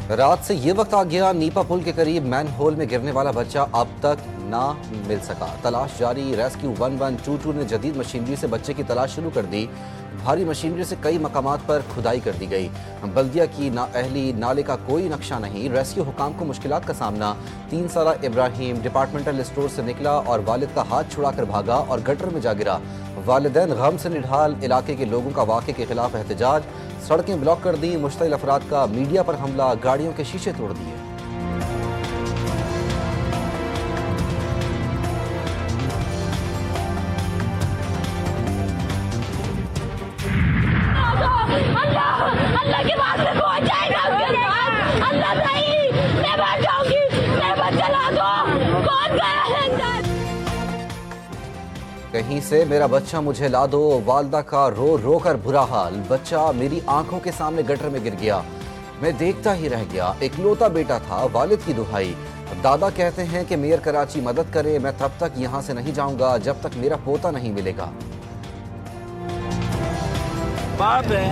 रात से ये वक्त आ गया, नीपा पुल के करीब मैन होल में गिरने वाला बच्चा अब तक ना मिल सका। तलाश जारी। रेस्क्यू 1122 ने जदीद मशीनरी से बच्चे की तलाश शुरू कर दी। भारी मशीनरी से कई मकामात पर खुदाई कर दी गई। बल्दिया की नाअहली, नाले का कोई नक्शा नहीं। रेस्क्यू हुकाम को मुश्किलात का सामना। 3 साला इब्राहिम डिपार्टमेंटल स्टोर से निकला और वालिद का हाथ छुड़ाकर भागा और गटर में जा गिरा। वालिदैन गम से निढाल। इलाके के लोगों का वाक़े के खिलाफ एहतजाज। सड़कें ब्लॉक कर दी। मुश्तिल अफराद का मीडिया पर हमला। गाड़ियों के शीशे तोड़ दिए। अल्लाह के वास्ते पहुंच जाएगा उसके पास। अल्लाह नहीं, मैं मर जाऊंगी, मैं बच्चा ला दो। कौन गया है अंदर? कहीं से मेरा बच्चा मुझे ला दो। वालदा का रो रो कर बुरा हाल। बच्चा मेरी आंखों के सामने गटर में गिर गया, मैं देखता ही रह गया। इकलौता बेटा था, वालिद की दुहाई। दादा कहते हैं कि मेयर कराची मदद करे, मैं तब तक यहाँ से नहीं जाऊंगा जब तक मेरा पोता नहीं मिलेगा। बाप है,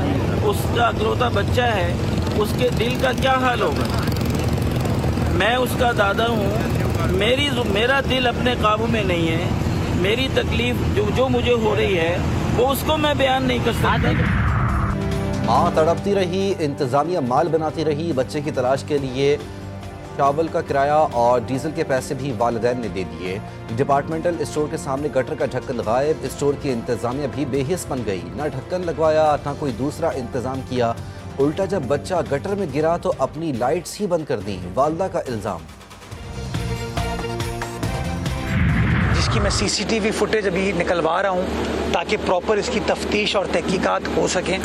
उसका इकलौता बच्चा है, उसके दिल का क्या हाल होगा। मैं उसका दादा हूँ, मेरा दिल अपने काबू में नहीं है। मेरी तकलीफ जो मुझे हो रही है वो उसको मैं बयान नहीं कर सकता। माँ तड़पती रही, इंतजामिया माल बनाती रही। बच्चे की तलाश के लिए चावल का किराया और डीजल के पैसे भी वालिदैन ने दे दिए। डिपार्टमेंटल स्टोर के सामने गटर का ढक्कन गायब। स्टोर की इंतजामिया भी बेहिस बन गई। ना ढक्कन लगवाया, ना कोई दूसरा इंतजाम किया। उल्टा जब बच्चा गटर में गिरा तो अपनी लाइट्स ही बंद कर दी। वालदा का इल्जाम। जिसकी मैं सीसीटीवी फुटेज अभी निकलवा रहा हूँ ताकि प्रॉपर इसकी तफ्तीश और तहकीकात हो सकें।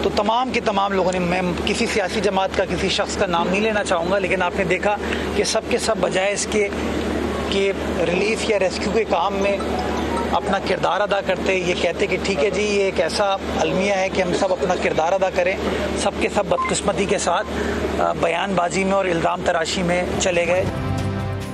तो तमाम के तमाम लोगों ने, मैं किसी सियासी जमात का, किसी शख्स का नाम नहीं लेना चाहूँगा, लेकिन आपने देखा कि सब के सब बजाय इसके कि रिलीफ या रेस्क्यू के काम में अपना किरदार अदा करते, ये कहते कि ठीक है जी, ये एक ऐसा अलमिया है कि हम सब अपना किरदार अदा करें। सब के सब बदकिस्मती के साथ बयानबाजी में और इल्ज़ाम तराशी में चले गए।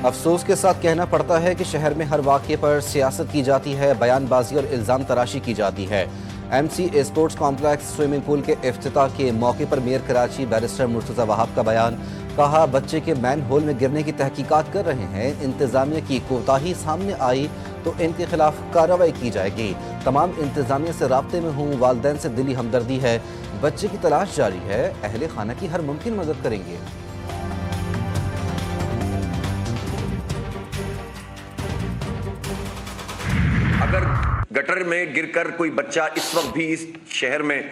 अफसोस के साथ कहना पड़ता है कि शहर में हर वाक़े पर सियासत की जाती है, बयानबाजी और इल्ज़ाम तराशी की जाती है। MC sports complex swimming pool के इफ्तिताह के मौके पर मेयर कराची बैरिस्टर मुर्तज़ा वहाब का बयान। कहा, बच्चे के मैन होल में गिरने की तहकीकात कर रहे हैं। इंतजामिया की कोताही सामने आई तो इनके खिलाफ कार्रवाई की जाएगी। तमाम इंतजामिया से राब्ते में हूँ, वालिदैन से दिली हमदर्दी है। बच्चे की तलाश जारी है, अहले खाना की हर मुमकिन मदद करेंगे। अगर गटर में गिरकर कोई बच्चा इस वक्त भी इस शहर में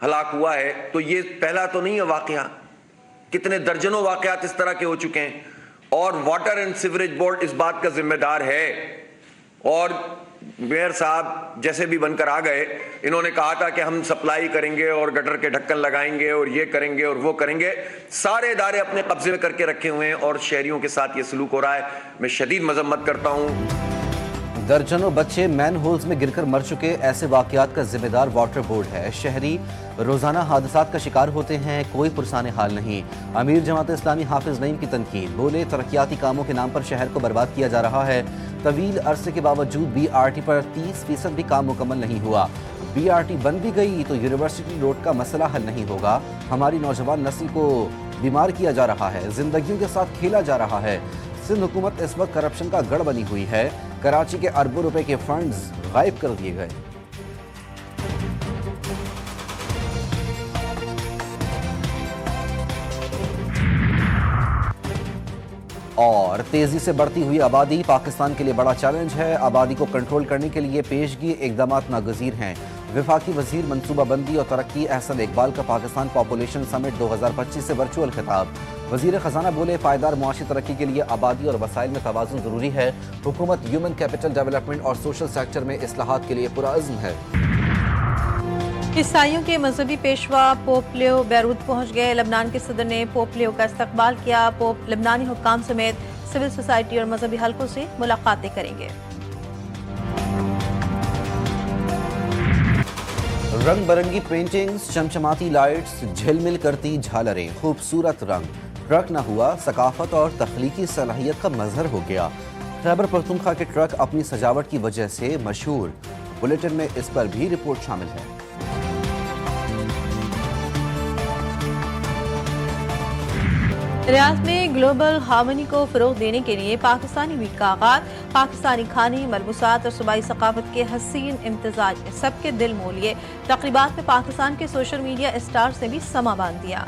हलाक हुआ है तो ये पहला तो नहीं है वाकया। कितने दर्जनों वाकयात इस तरह के हो चुके हैं और वाटर एंड सीवरेज बोर्ड इस बात का जिम्मेदार है। और मेयर साहब जैसे भी बनकर आ गए, इन्होंने कहा था कि हम सप्लाई करेंगे और गटर के ढक्कन लगाएंगे और ये करेंगे और वो करेंगे। सारे इदारे अपने कब्जे में करके रखे हुए हैं और शहरियों के साथ ये सलूक हो रहा है। मैं शदीद मजम्मत करता हूँ। दर्जनों बच्चे मैन होल्स में गिरकर मर चुके। ऐसे वाकयात का जिम्मेदार वाटर बोर्ड है। शहरी रोजाना हादसात का शिकार होते हैं, कोई पुरसाने हाल नहीं। अमीर जमात इस्लामी हाफिज नईम की तनकीद। बोले, तरक्याती कामों के नाम पर शहर को बर्बाद किया जा रहा है। तवील अरसे के बावजूद BRT पर 30% भी काम मुकम्मल नहीं हुआ। BRT बन भी गई तो यूनिवर्सिटी रोड का मसला हल नहीं होगा। हमारी नौजवान नस्ल को बीमार किया जा रहा है, जिंदगियों के साथ खेला जा रहा है। सिंध हुकूमत इस वक्त करप्शन का गढ़ बनी हुई है। कराची के अरबों रुपए के फंड्स गायब कर दिए गए। और तेजी से बढ़ती हुई आबादी पाकिस्तान के लिए बड़ा चैलेंज है। आबादी को कंट्रोल करने के लिए पेशगी इकदाम नागजीर हैं। वफाकी वजीर मनसूबाबंदी और तरक्की अहसन इकबाल का पाकिस्तान पॉपुलेशन समिट 2025 से वर्चुअल खिताब। वजीर खजाना बोले, पायदार मुआशी तरक्की के लिए आबादी और वसाइल में तवाज़ुन जरूरी है। हुकूमत ह्यूमन कैपिटल डेवलपमेंट और सोशल सेक्टर में इस्लाहात के लिए पुरअज़्म है। ईसाइयों के मजहबी पेशवा पोप लियो बैरूत पहुंच गए। लबनान के सदर ने पोप लियो का इस्तकबाल किया। पोप लबनानी हुक्काम समेत सिविल सोसाइटी और मजहबी हलकों से मुलाकातें करेंगे। रंग बिरंगी पेंटिंग्स, चमचमाती लाइट्स, झिलमिल करती झालरें, खूबसूरत रंग। ट्रक न हुआ, सकाफत और तख्लीकी सलाहियत का मजहर हो गया। खैबर पख्तूनख्वा के ट्रक अपनी सजावट की वजह से मशहूर। बुलेटिन में इस पर भी रिपोर्ट शामिल है। रियाद में ग्लोबल हार्मनी को फरोग देने के लिए पाकिस्तानी वीक का आगाज, पाकिस्तानी खाने, मलबूसात और सूबाई सकाफत के हसीन इम्तिजाज ने सबके दिल मोह लिए। तकरीबात में पाकिस्तान के सोशल मीडिया स्टार्स ने भी समा बांध दिया।